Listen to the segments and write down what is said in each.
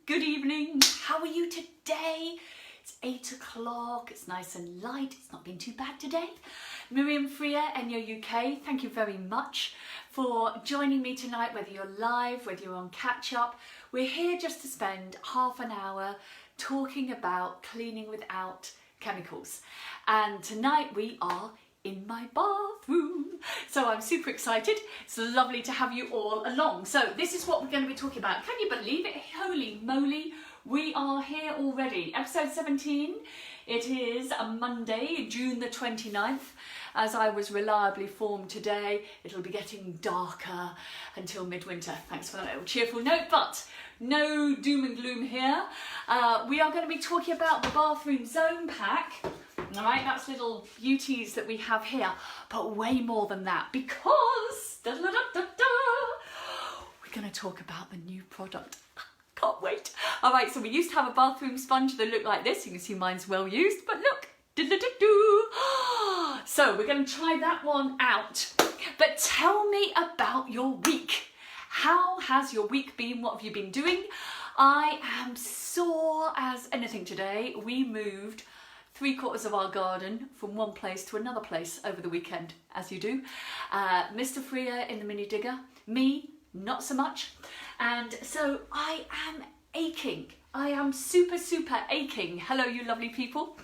good evening. How are you today? It's 8 o'clock, it's nice and light, it's not been too bad today. Miriam FB, ENJO UK, thank you very much for joining me tonight, whether you're live, whether you're on catch up. We're here just to spend half an hour talking about cleaning without chemicals. And tonight we are in my bathroom. So I'm super excited. It's lovely to have you all along. So this is what we're going to be talking about. Can you believe it? Holy moly, we are here already. Episode 17. It is a Monday, June the 29th. As I was reliably informed today, it'll be getting darker until midwinter. Thanks for that little cheerful note, but no doom and gloom here. We are going to be talking about the bathroom zone pack. All right, that's little beauties that we have here, but way more than that, because we're going to talk about the new product. Can't wait. All right, so we used to have a bathroom sponge that looked like this. You can see mine's well used, but look. So we're going to try that one out. But tell me about your week. How has your week been? What have you been doing? I am sore as anything today. We moved 3/4 of our garden from one place to another place over the weekend, as you do. Mr. Freya in the mini digger, me not so much, and so I am aching. I am super aching. Hello you lovely people.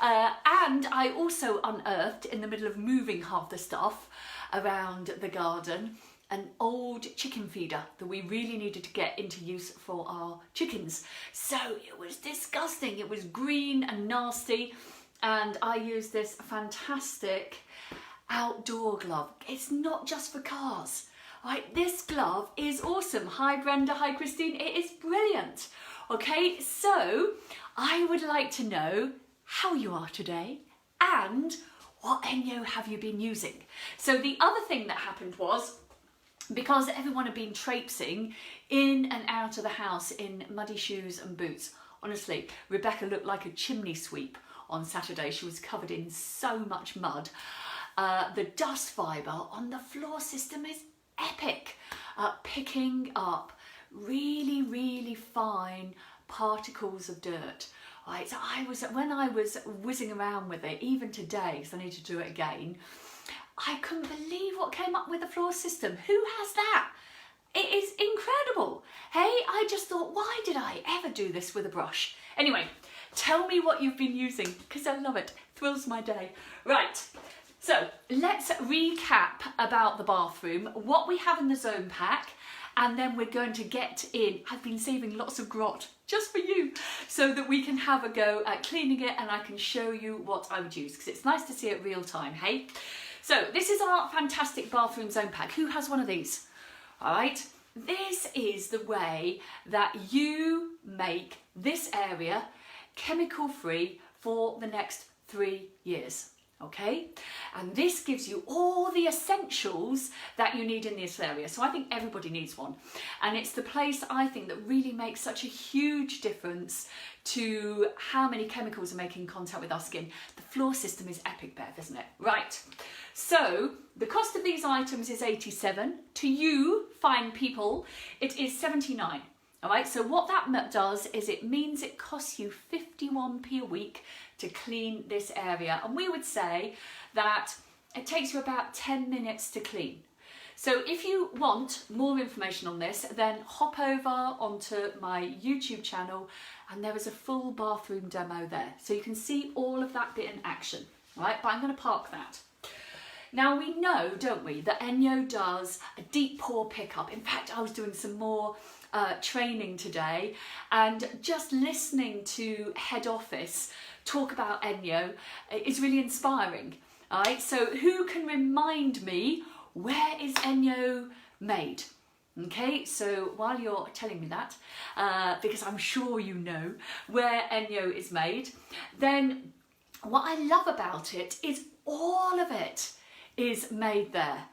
And I also unearthed, in the middle of moving half the stuff around the garden, an old chicken feeder that we really needed to get into use for our chickens. So it was disgusting. It was green and nasty, and I used this fantastic outdoor glove. It's not just for cars. Right, this glove is awesome. Hi Brenda, hi Christine, it is brilliant. Okay, so I would like to know how you are today and what ENJO have you been using. So the other thing that happened was, because everyone had been traipsing in and out of the house in muddy shoes and boots. Honestly, Rebecca looked like a chimney sweep on Saturday. She was covered in so much mud. The dust fibre on the floor system is epic, picking up really fine particles of dirt. Right, so when I was whizzing around with it, even today, because I need to do it again, I couldn't believe what came up with the floor system. Who has that? It is incredible. Hey, I just thought, why did I ever do this with a brush? Anyway, tell me what you've been using, because I love it. Thrills my day. Right, so let's recap about the bathroom, what we have in the zone pack, and then we're going to get in. I've been saving lots of grot just for you, so that we can have a go at cleaning it and I can show you what I would use, because it's nice to see it real time, hey? So this is our fantastic bathroom zone pack. Who has one of these? All right, this is the way that you make this area chemical free for the next 3 years. Okay, and this gives you all the essentials that you need in this area. So I think everybody needs one, and it's the place I think that really makes such a huge difference to how many chemicals are making contact with our skin. The floor system is epic, Bev, isn't it? Right, so the cost of these items is 87. To you fine people, it is 79. All right, so what that does is it means it costs you 51p a week to clean this area. And we would say that it takes you about 10 minutes to clean. So if you want more information on this, then hop over onto my YouTube channel, and there is a full bathroom demo there. So you can see all of that bit in action, all right? But I'm going to park that. Now we know, don't we, that ENJO does a deep pore pickup. In fact, I was doing some more training today, and just listening to head office talk about ENJO is really inspiring. All right, so who can remind me, where is ENJO made? Okay, so while you're telling me that, because I'm sure you know where ENJO is made, then what I love about it is all of it is made there.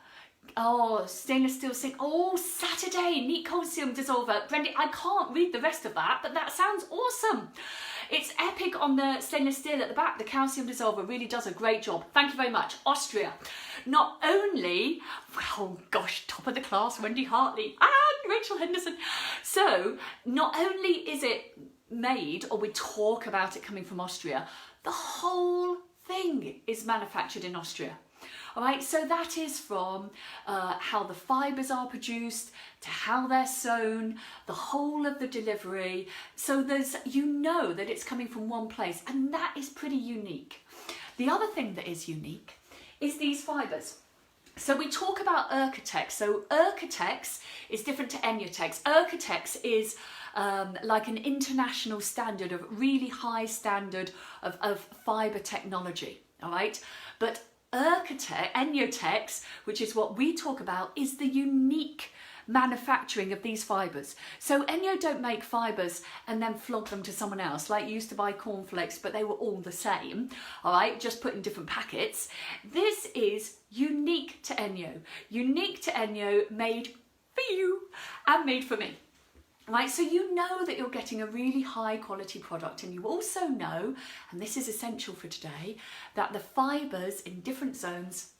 Oh, stainless steel sink. Oh, Saturday, neat calcium dissolver. Brendy, I can't read the rest of that, but that sounds awesome. It's epic on the stainless steel at the back. The calcium dissolver really does a great job. Thank you very much. Austria. Not only, oh gosh, top of the class, Wendy Hartley and Rachel Henderson. So, not only is it made, or we talk about it coming from Austria, the whole thing is manufactured in Austria. All right, so that is from how the fibres are produced to how they're sewn, the whole of the delivery. So there's, you know that it's coming from one place, and that is pretty unique. The other thing that is unique is these fibres. So we talk about Urcatex. So Urcatex is different to Enjotex. Urcatex is like an international standard, of really high standard of fibre technology, all right? But Enjotex, which is what we talk about, is the unique manufacturing of these fibres. So ENJO don't make fibres and then flog them to someone else, like you used to buy cornflakes, but they were all the same, all right, just put in different packets. This is unique to ENJO, made for you and made for me. Right, so you know that you're getting a really high quality product, and you also know, and this is essential for today, that the fibres in different zones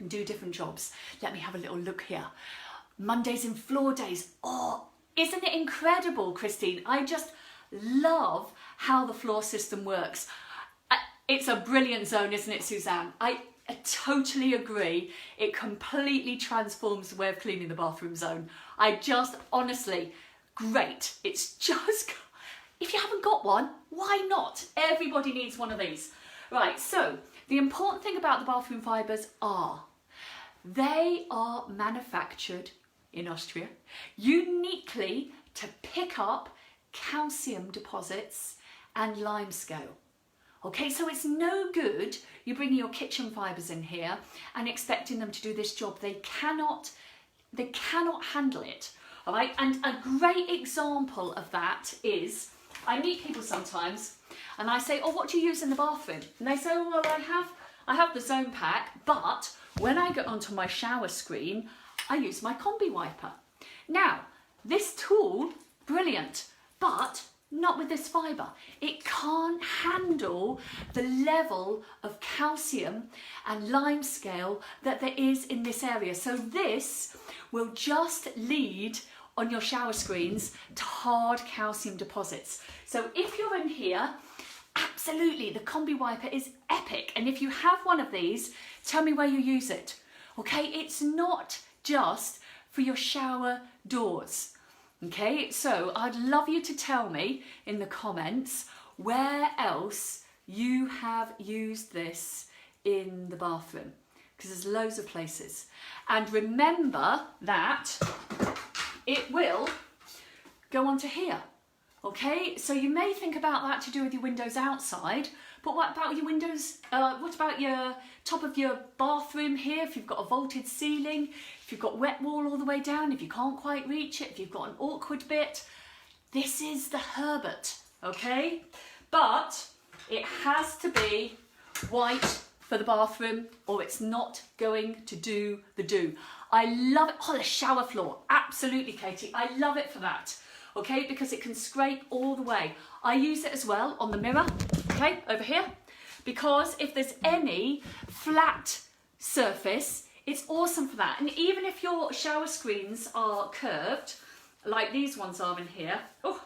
do different jobs. Let me have a little look here. Mondays and floor days. Oh, isn't it incredible, Christine? I just love how the floor system works. It's a brilliant zone, isn't it, Suzanne? I totally agree. It completely transforms the way of cleaning the bathroom zone. I just, honestly, great. It's just, if you haven't got one, why not? Everybody needs one of these. Right, so the important thing about the bathroom fibres are they are manufactured in Austria uniquely to pick up calcium deposits and limescale. Okay, so it's no good you bringing your kitchen fibres in here and expecting them to do this job. They cannot handle it. All right, and a great example of that is, I meet people sometimes and I say, oh, what do you use in the bathroom? And they say, oh, well, I have the zone pack, but when I get onto my shower screen, I use my combi wiper. Now, this tool, brilliant, but not with this fibre. It can't handle the level of calcium and limescale that there is in this area. So this will just lead on your shower screens to hard calcium deposits. So if you're in here, absolutely, the combi wiper is epic. And if you have one of these, tell me where you use it. Okay, it's not just for your shower doors. Okay, so I'd love you to tell me in the comments where else you have used this in the bathroom, because there's loads of places. And remember that it will go onto here. Okay, so you may think about that to do with your windows outside, but what about your windows, what about your top of your bathroom here, if you've got a vaulted ceiling, if you've got wet wall all the way down, if you can't quite reach it, if you've got an awkward bit, this is the Herbert, okay? But it has to be white for the bathroom or it's not going to do the do. I love it. Oh, the shower floor, absolutely, Katie, I love it for that. Okay, because it can scrape all the way. I use it as well on the mirror, okay, over here, because if there's any flat surface, it's awesome for that. And even if your shower screens are curved, like these ones are in here, oh,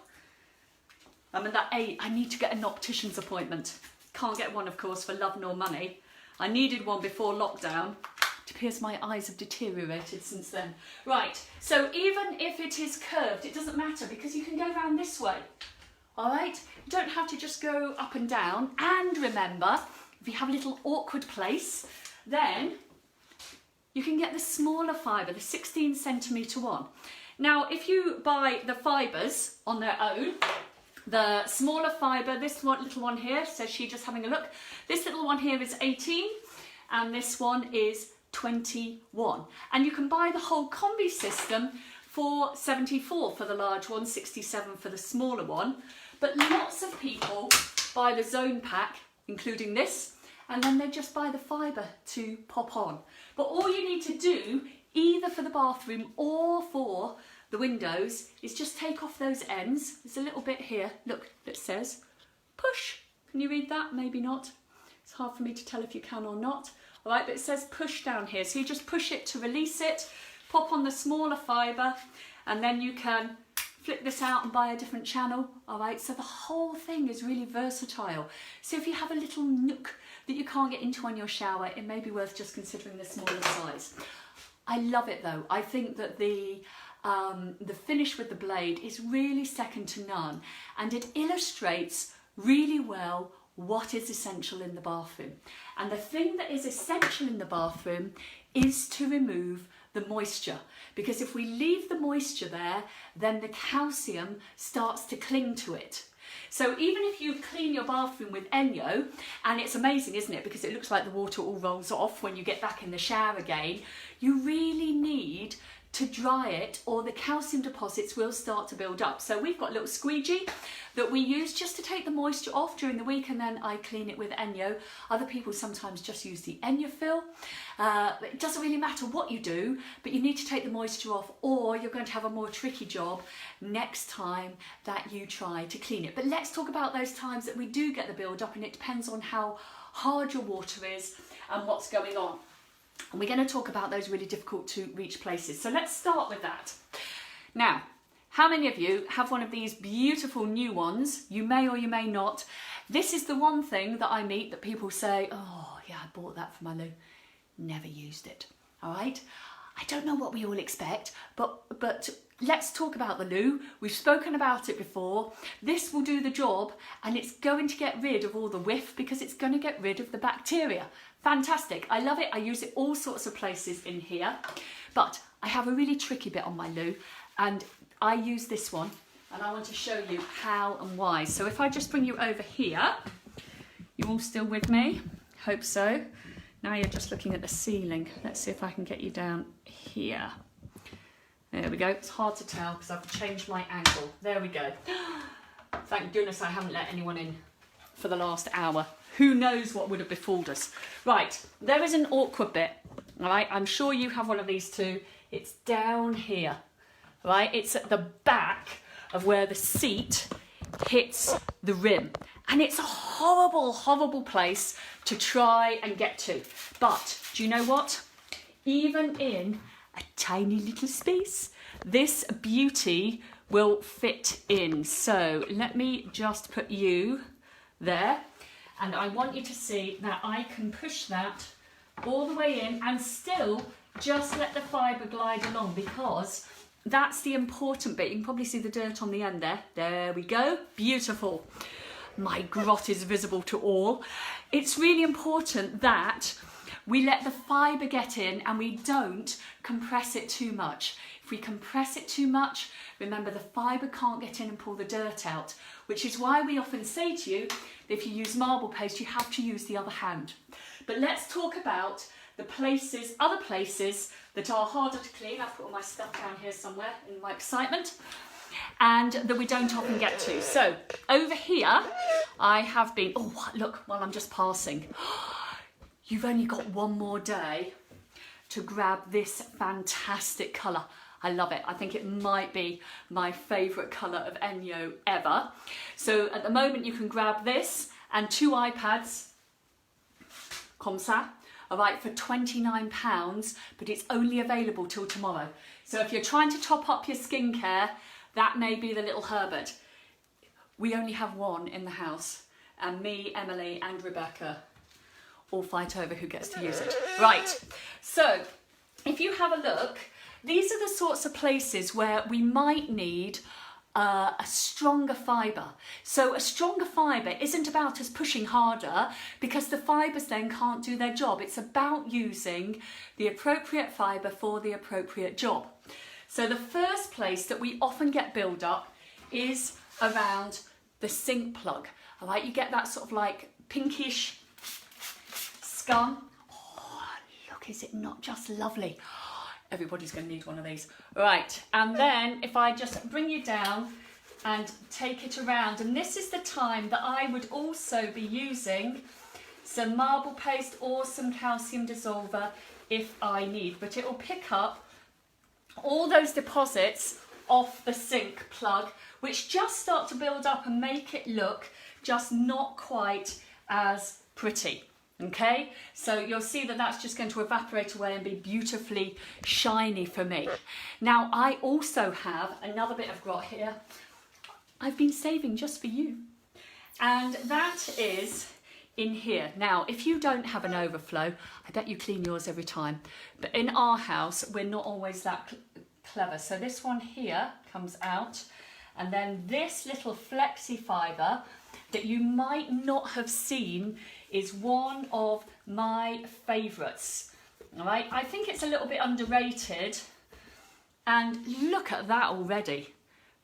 I'm in that 8, I need to get an optician's appointment. Can't get one, of course, for love nor money. I needed one before lockdown. It appears my eyes have deteriorated since then. Right, so even if it is curved, it doesn't matter because you can go around this way. All right, you don't have to just go up and down. And remember, if you have a little awkward place, then you can get the smaller fibre, the 16 centimetre one. Now, if you buy the fibres on their own, the smaller fibre, this one, little one here, says she just having a look. This little one here is 18 and this one is 21. And you can buy the whole combi system for 74 for the large one, 67 for the smaller one. But lots of people buy the zone pack, including this, and then they just buy the fibre to pop on. But all you need to do either for the bathroom or for the windows, is just take off those ends. There's a little bit here, look, that says push. Can you read that? Maybe not. It's hard for me to tell if you can or not. All right, but it says push down here. So you just push it to release it, pop on the smaller fibre, and then you can flip this out and buy a different channel. All right, so the whole thing is really versatile. So if you have a little nook that you can't get into on your shower, it may be worth just considering the smaller size. I love it though. I think that the finish with the blade is really second to none, and it illustrates really well what is essential in the bathroom. And the thing that is essential in the bathroom is to remove the moisture, because if we leave the moisture there, then the calcium starts to cling to it. So even if you clean your bathroom with ENJO, and it's amazing, isn't it, because it looks like the water all rolls off when you get back in the shower again, you really need to dry it or the calcium deposits will start to build up. So we've got a little squeegee that we use just to take the moisture off during the week, and then I clean it with ENJO. Other people sometimes just use the ENJO fill. It doesn't really matter what you do, but you need to take the moisture off, or you're going to have a more tricky job next time that you try to clean it. But let's talk about those times that we do get the build up, and it depends on how hard your water is and what's going on. And we're going to talk about those really difficult to reach places. So let's start with that. Now, how many of you have one of these beautiful new ones? You may or you may not. This is the one thing that I meet that people say, oh yeah, I bought that for my loo. Never used it. All right. I don't know what we all expect, but let's talk about the loo. We've spoken about it before. This will do the job, and it's going to get rid of all the whiff because it's going to get rid of the bacteria. Fantastic. I love it. I use it all sorts of places in here, but I have a really tricky bit on my loo, and I use this one, and I want to show you how and why. So if I just bring you over here, you all still with me? Hope so. Now you're just looking at the ceiling. Let's see if I can get you down here. There we go. It's hard to tell because I've changed my angle. There we go. Thank goodness I haven't let anyone in for the last hour. Who knows what would have befooled us. Right, there is an awkward bit. All right, I'm sure you have one of these too. It's down here. Right, it's at the back of where the seat hits the rim. And it's a horrible, horrible place to try and get to. But do you know what? Even in a tiny little space, this beauty will fit in. So let me just put you there. And I want you to see that I can push that all the way in and still just let the fibre glide along, because that's the important bit. You can probably see the dirt on the end there. There we go. Beautiful. My grot is visible to all. It's really important that we let the fibre get in and we don't compress it too much. If we compress it too much, remember the fibre can't get in and pull the dirt out, which is why we often say to you, if you use marble paste, you have to use the other hand. But let's talk about the places, other places that are harder to clean. I've put all my stuff down here somewhere in my excitement, and that we don't often get to. So over here, I have been, oh look, while I'm just passing, you've only got one more day to grab this fantastic colour. I love it. I think it might be my favourite colour of ENJO ever. So at the moment you can grab this and 2 iPads, comme ça, all right, for £29, but it's only available till tomorrow. So if you're trying to top up your skincare, that may be the little Herbert. We only have one in the house, and me, Emily and Rebecca all fight over who gets to use it. Right, so if you have a look, these are the sorts of places where we might need a stronger fibre. So a stronger fibre isn't about us pushing harder, because the fibres then can't do their job. It's about using the appropriate fibre for the appropriate job. So the first place that we often get build up is around the sink plug. All right, you get that sort of like pinkish scum. Oh, look, is it not just lovely? Everybody's going to need one of these. Right, and then if I just bring you down and take it around, and this is the time that I would also be using some marble paste or some calcium dissolver if I need, but it will pick up all those deposits off the sink plug, which just start to build up and make it look just not quite as pretty. Okay, so you'll see that that's just going to evaporate away and be beautifully shiny for me. Now I also have another bit of grot here I've been saving just for you, and that is in here. Now if you don't have an overflow, I bet you clean yours every time, but in our house we're not always that clever. So this one here comes out, and then this little flexi fibre that you might not have seen is one of my favourites. All right, I think it's a little bit underrated, and look at that already.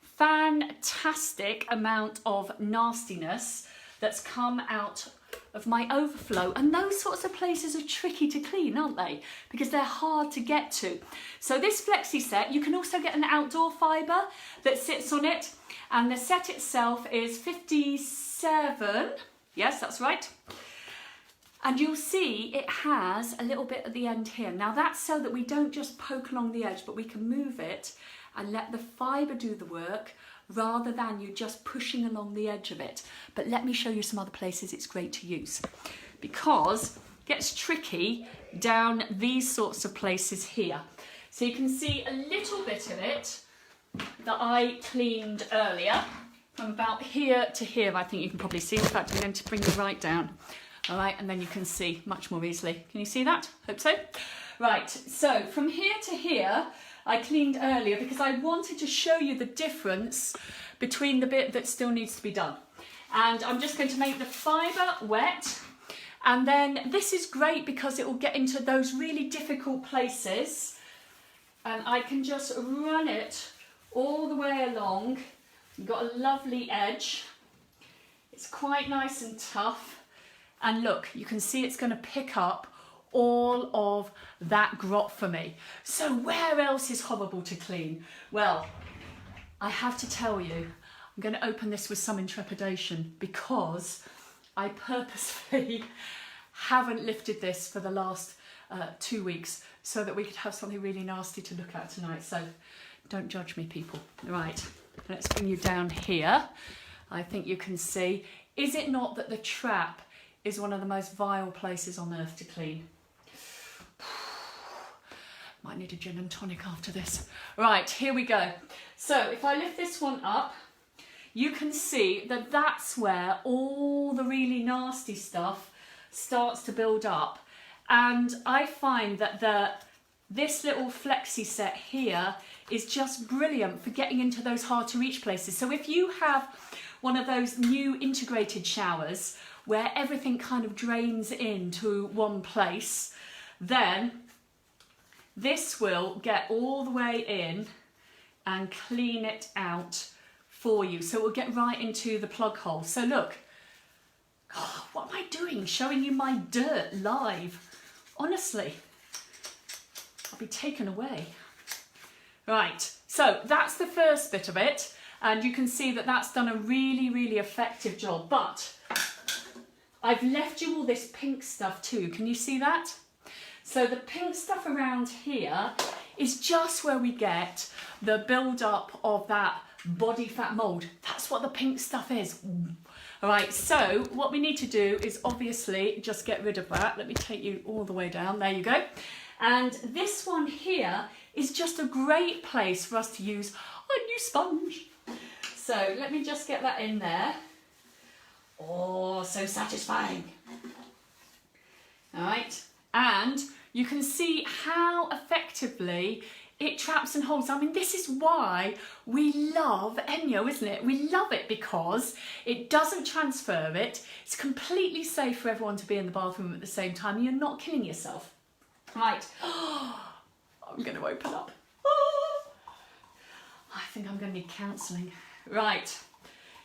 Fantastic amount of nastiness that's come out of my overflow, and those sorts of places are tricky to clean, aren't they? Because they're hard to get to. So this flexi set, you can also get an outdoor fibre that sits on it, and the set itself is 57, yes, that's right. And you'll see it has a little bit at the end here. Now that's so that we don't just poke along the edge, but we can move it and let the fibre do the work rather than you just pushing along the edge of it. But let me show you some other places it's great to use, because it gets tricky down these sorts of places here. So you can see a little bit of it that I cleaned earlier from about here to here. I think you can probably see. In fact, I'm going to bring it right down. All right, and then you can see much more easily. Can you see that? Hope so. Right, so from here to here, I cleaned earlier because I wanted to show you the difference between the bit that still needs to be done. And I'm just going to make the fibre wet. And then this is great because it will get into those really difficult places. And I can just run it all the way along. You've got a lovely edge. It's quite nice and tough. And look, you can see it's going to pick up all of that grot for me. So where else is horrible to clean? Well, I have to tell you, I'm going to open this with some intrepidation because I purposely haven't lifted this for the last 2 weeks so that we could have something really nasty to look at tonight. So don't judge me, people. Right, let's bring you down here. I think you can see, is it not that the trap is one of the most vile places on earth to clean? Might need a gin and tonic after this. Right, here we go. So if I lift this one up, you can see that that's where all the really nasty stuff starts to build up. And I find that this little flexi set here is just brilliant for getting into those hard to reach places. So if you have one of those new integrated showers where everything kind of drains into one place, then this will get all the way in and clean it out for you. So it will get right into the plug hole. So look, oh, what am I doing? Showing you my dirt live. Honestly, I'll be taken away. Right, so that's the first bit of it. And you can see that that's done a really, really effective job. But I've left you all this pink stuff too. Can you see that? So the pink stuff around here is just where we get the build-up of that body fat mould. That's what the pink stuff is. All right, so what we need to do is obviously just get rid of that. Let me take you all the way down. There you go. And this one here is just a great place for us to use a new sponge. So let me just get that in there. Oh, so satisfying. All right, and you can see how effectively it traps and holds. I mean, this is why we love ENJO, isn't it? We love it because it doesn't transfer it. It's completely safe for everyone to be in the bathroom at the same time. You're not killing yourself. Right, I'm going to open up. I think I'm going to need counselling. Right,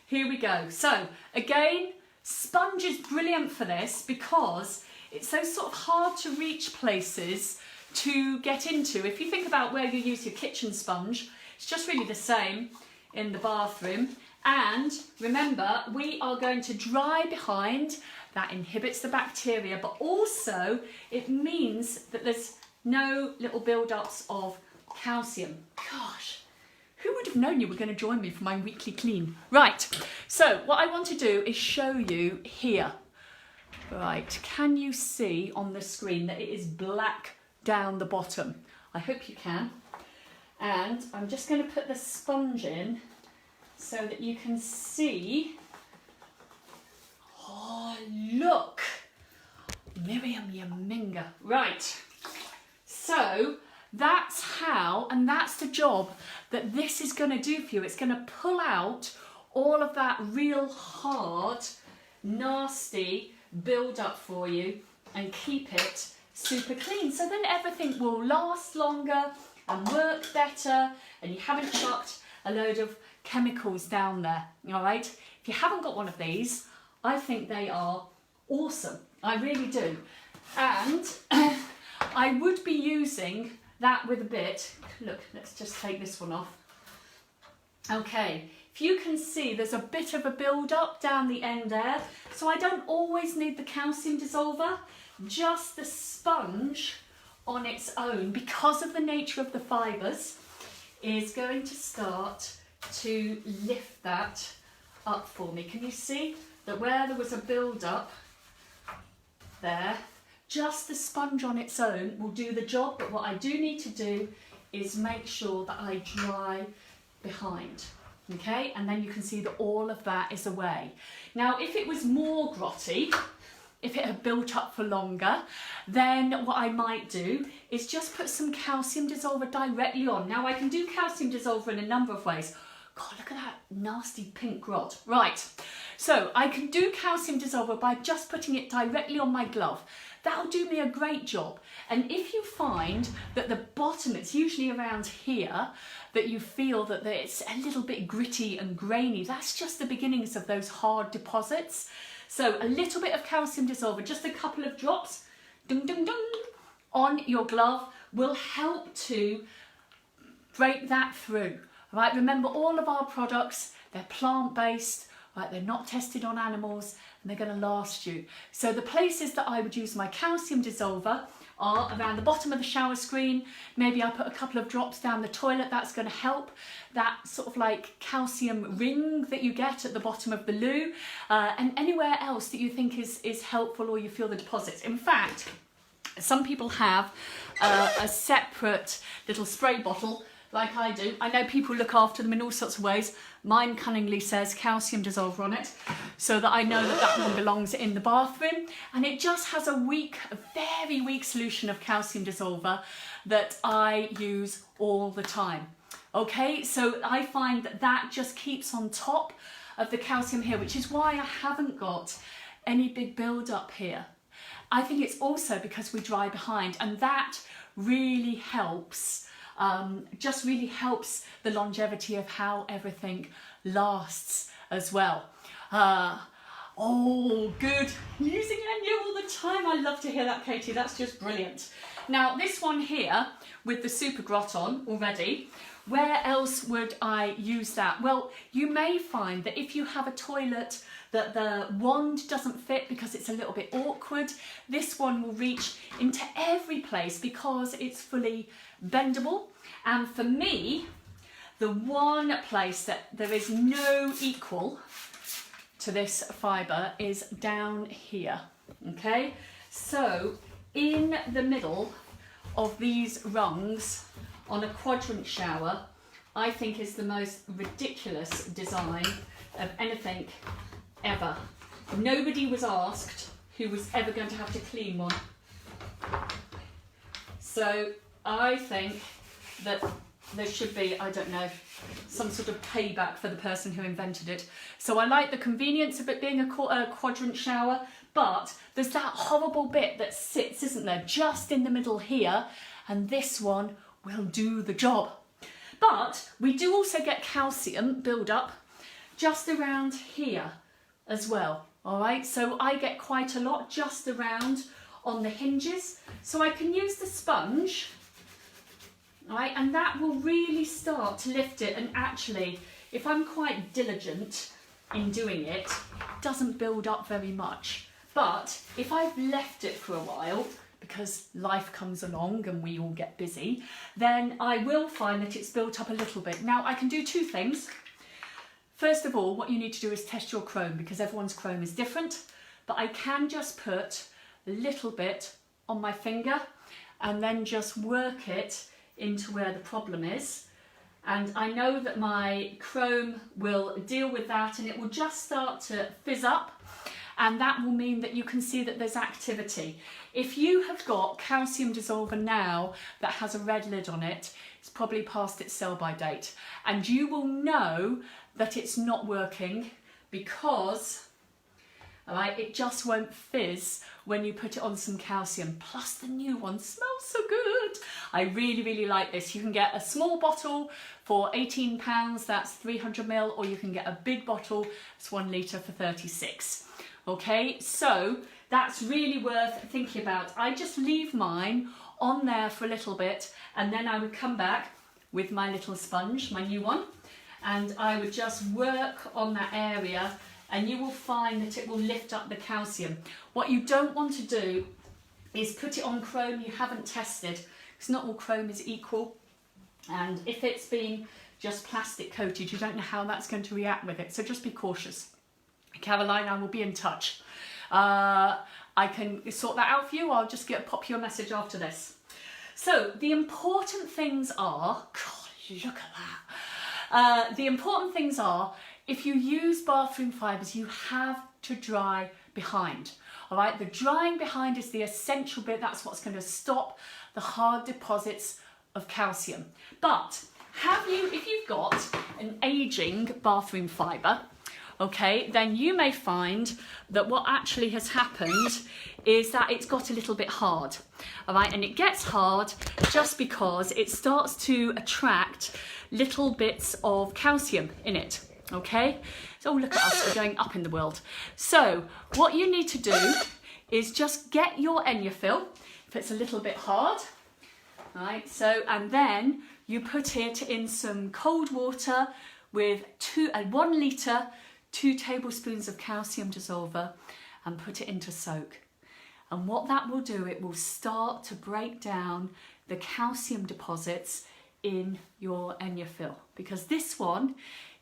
here we go. So again, sponge is brilliant for this because it's those sort of hard to reach places to get into. If you think about where you use your kitchen sponge, it's just really the same in the bathroom. And remember, we are going to dry behind. That inhibits the bacteria, but also it means that there's no little build-ups of calcium. Gosh, who would have known you were going to join me for my weekly clean? Right, so what I want to do is show you here. Right, can you see on the screen that it is black down the bottom? I hope you can. And I'm just going to put the sponge in so that you can see. Oh, look. Miriam Yaminga. Right, so that's how, and that's the job that this is going to do for you. It's going to pull out all of that real hard, nasty build up for you and keep it super clean. So then everything will last longer and work better, and you haven't chucked a load of chemicals down there, all right? If you haven't got one of these, I think they are awesome. I really do. And I would be using that with a bit. Look, let's just take this one off. Okay, if you can see, there's a bit of a build-up down the end there. So I don't always need the calcium dissolver, just the sponge on its own, because of the nature of the fibres, is going to start to lift that up for me. Can you see that where there was a build-up there, just the sponge on its own will do the job, but what I do need to do is make sure that I dry behind, okay? And then you can see that all of that is away. Now, if it was more grotty, if it had built up for longer, then what I might do is just put some calcium dissolver directly on. Now, I can do calcium dissolver in a number of ways. God, look at that nasty pink grot. Right, so I can do calcium dissolver by just putting it directly on my glove. That'll do me a great job. And if you find that the bottom, it's usually around here, that you feel that it's a little bit gritty and grainy, that's just the beginnings of those hard deposits. So a little bit of calcium dissolver, just a couple of drops, dung, dung, dung, on your glove will help to break that through. Right, remember all of our products, they're plant-based, right, they're not tested on animals, and they're going to last you. So the places that I would use my calcium dissolver are around the bottom of the shower screen. Maybe I put a couple of drops down the toilet, that's going to help. That sort of like calcium ring that you get at the bottom of the loo, and anywhere else that you think is helpful or you feel the deposits. In fact, some people have a separate little spray bottle like I do. I know people look after them in all sorts of ways. Mine cunningly says calcium dissolver on it, so that I know that that one belongs in the bathroom. And it just has a very weak solution of calcium dissolver that I use all the time. Okay, so I find that that just keeps on top of the calcium here, which is why I haven't got any big build up here. I think it's also because we dry behind, and that really helps. Just really helps the longevity of how everything lasts as well. Oh, good. Using ENJO all the time. I love to hear that, Katie. That's just brilliant. Now, this one here with the super grot on already, where else would I use that? Well, you may find that if you have a toilet that the wand doesn't fit because it's a little bit awkward, this one will reach into every place because it's fully bendable. And for me, the one place that there is no equal to this fibre is down here, okay? So in the middle of these rungs on a quadrant shower, I think is the most ridiculous design of anything ever. Nobody was asked who was ever going to have to clean one. So I think that there should be, I don't know, some sort of payback for the person who invented it. So I like the convenience of it being a quadrant shower, but there's that horrible bit that sits, isn't there, just in the middle here, and this one will do the job. But we do also get calcium build up just around here as well, all right? So I get quite a lot just around on the hinges. So I can use the sponge, all right, and that will really start to lift it. And actually, if I'm quite diligent in doing it, it doesn't build up very much. But if I've left it for a while, because life comes along and we all get busy, then I will find that it's built up a little bit. Now I can do two things. First of all, what you need to do is test your chrome, because everyone's chrome is different, but I can just put a little bit on my finger and then just work it into where the problem is. And I know that my chrome will deal with that, and it will just start to fizz up, and that will mean that you can see that there's activity. If you have got calcium dissolver now that has a red lid on it, it's probably past its sell-by date, and you will know that it's not working because, all right, it just won't fizz when you put it on some calcium. Plus the new one smells so good. I really, really like this. You can get a small bottle for £18, that's 300ml, or you can get a big bottle, it's 1 litre for 36. Okay, so that's really worth thinking about. I just leave mine on there for a little bit, and then I would come back with my little sponge, my new one, and I would just work on that area, and you will find that it will lift up the calcium. What you don't want to do is put it on chrome you haven't tested, because not all chrome is equal, and if it's been just plastic coated, you don't know how that's going to react with it, so just be cautious. Caroline, I will be in touch. I can sort that out for you. I'll just pop you a message after this. So the important things are, God, look at that. The important things are, if you use bathroom fibres, you have to dry behind. All right, the drying behind is the essential bit. That's what's going to stop the hard deposits of calcium. But if you've got an aging bathroom fibre, okay, then you may find that what actually has happened is that it's got a little bit hard, all right, and it gets hard just because it starts to attract little bits of calcium in it, okay? So look at us, we're going up in the world. So what you need to do is just get your ENJO if it's a little bit hard, right? So, and then you put it in some cold water with 1 litre, 2 tablespoons of calcium dissolver, and put it into soak. And what that will do, it will start to break down the calcium deposits in your ENJO, because this one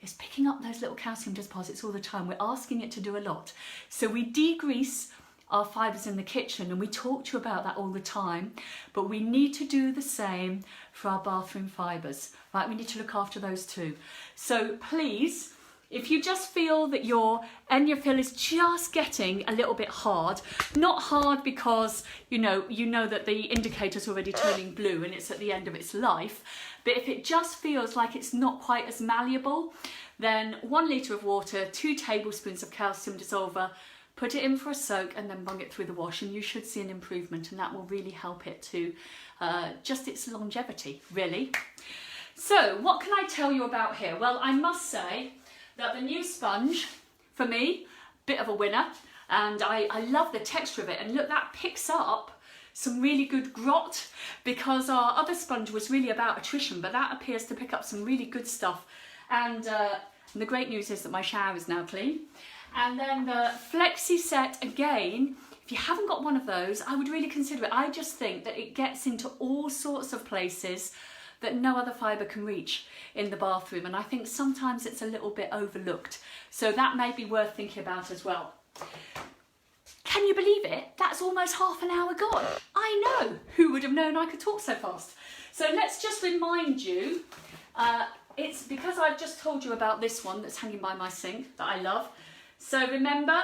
is picking up those little calcium deposits all the time. We're asking it to do a lot. So we degrease our fibres in the kitchen, and we talk to you about that all the time, but we need to do the same for our bathroom fibres, right? We need to look after those too. So please, if you just feel that your ENJO is just getting a little bit hard, not hard because you know that the indicator's already turning blue and it's at the end of its life, but if it just feels like it's not quite as malleable, then 1 litre of water, 2 tablespoons of calcium dissolver, put it in for a soak, and then bung it through the wash, and you should see an improvement, and that will really help it to just its longevity, really. So what can I tell you about here? Well, I must say that the new sponge, for me, bit of a winner, and I love the texture of it, and look, that picks up some really good grot, because our other sponge was really about attrition, but that appears to pick up some really good stuff. And the great news is that my shower is now clean. And then the flexi set, again, if you haven't got one of those, I would really consider it. I just think that it gets into all sorts of places that no other fibre can reach in the bathroom, and I think sometimes it's a little bit overlooked. So that may be worth thinking about as well. Can you believe it? That's almost half an hour gone. I know, who would have known I could talk so fast? So let's just remind you, it's because I've just told you about this one that's hanging by my sink that I love. So remember,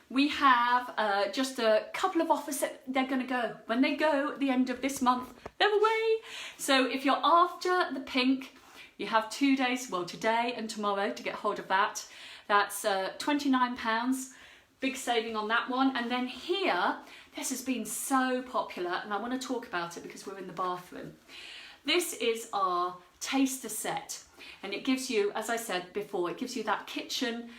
we have just a couple of offers that they're going to go. When they go at the end of this month, they're away. So if you're after the pink, you have 2 days, well, today and tomorrow to get hold of that. That's £29, big saving on that one. And then here, this has been so popular, and I want to talk about it because we're in the bathroom. This is our taster set, and it gives you, as I said before, it gives you that kitchen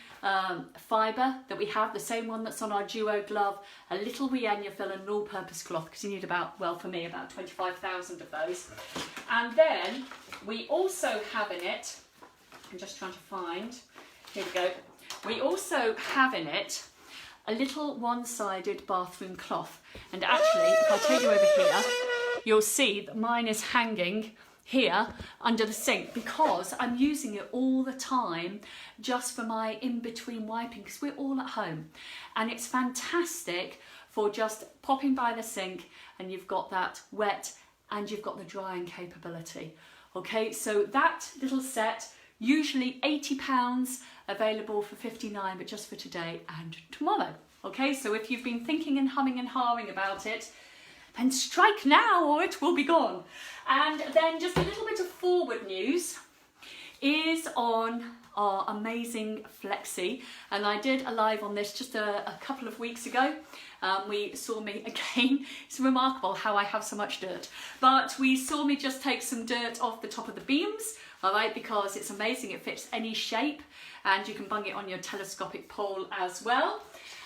fibre that we have, the same one that's on our duo glove, a little wee ENJO and an all-purpose cloth, because you need about, well, for me, about 25,000 of those. And then we also have in it, I'm just trying to find, here we go, we also have in it a little one-sided bathroom cloth. And actually, if I take you over here, you'll see that mine is hanging here under the sink because I'm using it all the time just for my in-between wiping because we're all at home. And it's fantastic for just popping by the sink and you've got that wet and you've got the drying capability. Okay, so that little set, usually £80, available for £59, but just for today and tomorrow. Okay, so if you've been thinking and humming and hawing about it, then strike now or it will be gone. And then just a little bit of forward news is on our amazing flexi, and I did a live on this just a couple of weeks ago. We saw me again, it's remarkable how I have so much dirt, but we saw me just take some dirt off the top of the beams, all right, because it's amazing, it fits any shape and you can bung it on your telescopic pole as well.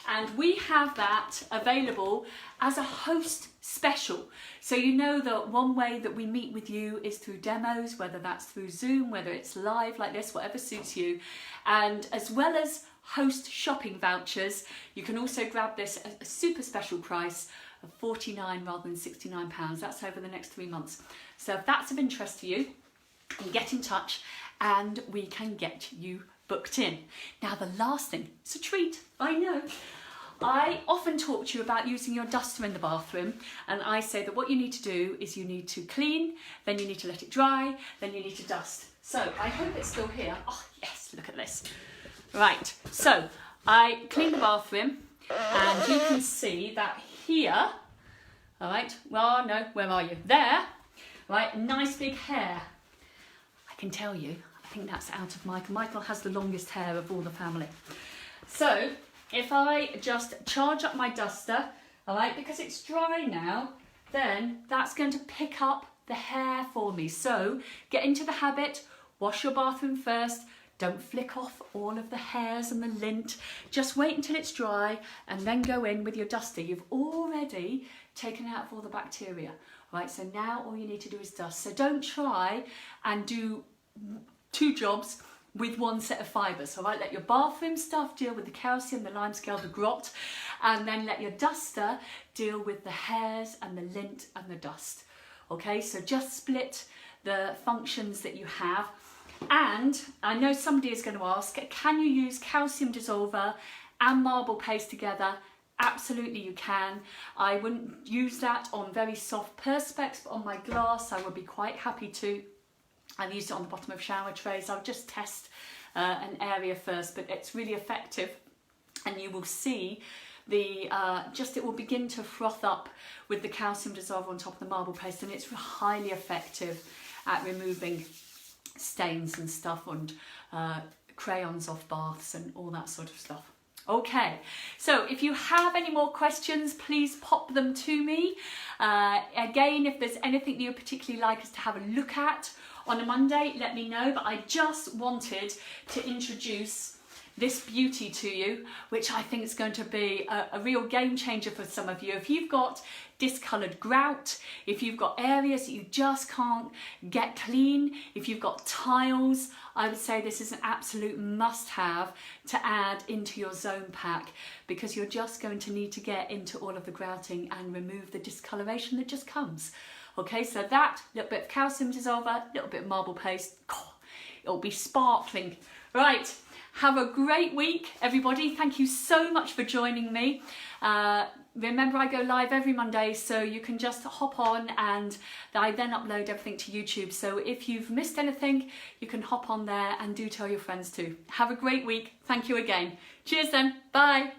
And we have that available as a host special. So you know that one way that we meet with you is through demos, whether that's through Zoom, whether it's live like this, whatever suits you. And as well as host shopping vouchers, you can also grab this at a super special price of £49 rather than £69. That's over the next 3 months. So if that's of interest to you, you get in touch and we can get you booked in. Now the last thing, it's a treat, I know. I often talk to you about using your duster in the bathroom, and I say that what you need to do is you need to clean, then you need to let it dry, then you need to dust. So I hope it's still here. Oh yes, look at this. Right, so I clean the bathroom and you can see that here, all right, well no, where are you? There, right, nice big hair. I can tell you, I think that's out of Michael. Michael has the longest hair of all the family. So if I just charge up my duster, all right, because it's dry now, then that's going to pick up the hair for me. So get into the habit, wash your bathroom first, don't flick off all of the hairs and the lint. Just wait until it's dry and then go in with your duster. You've already taken out all the bacteria. All right, so now all you need to do is dust. So don't try and do 2 jobs with 1 set of fibres, all right? Let your bathroom stuff deal with the calcium, the limescale, the grot, and then let your duster deal with the hairs and the lint and the dust, okay? So just split the functions that you have. And I know somebody is going to ask, can you use calcium dissolver and marble paste together? Absolutely you can. I wouldn't use that on very soft perspex, but on my glass I would be quite happy to. I've used it on the bottom of shower trays. I'll just test an area first, but it's really effective, and you will see the it will begin to froth up with the calcium dissolver on top of the marble paste, and it's highly effective at removing stains and stuff and crayons off baths and all that sort of stuff. Okay, so if you have any more questions, please pop them to me. Again, if there's anything that you'd particularly like us to have a look at on a Monday, let me know. But I just wanted to introduce this beauty to you, which I think is going to be a real game changer for some of you. If you've got discoloured grout, if you've got areas that you just can't get clean, if you've got tiles, I would say this is an absolute must-have to add into your zone pack, because you're just going to need to get into all of the grouting and remove the discoloration that just comes. Okay, so that, little bit of calcium dissolver, little bit of marble paste, it'll be sparkling. Right, have a great week, everybody. Thank you so much for joining me. Remember, I go live every Monday, so you can just hop on, and I then upload everything to YouTube. So if you've missed anything, you can hop on there, and do tell your friends too. Have a great week. Thank you again. Cheers then. Bye.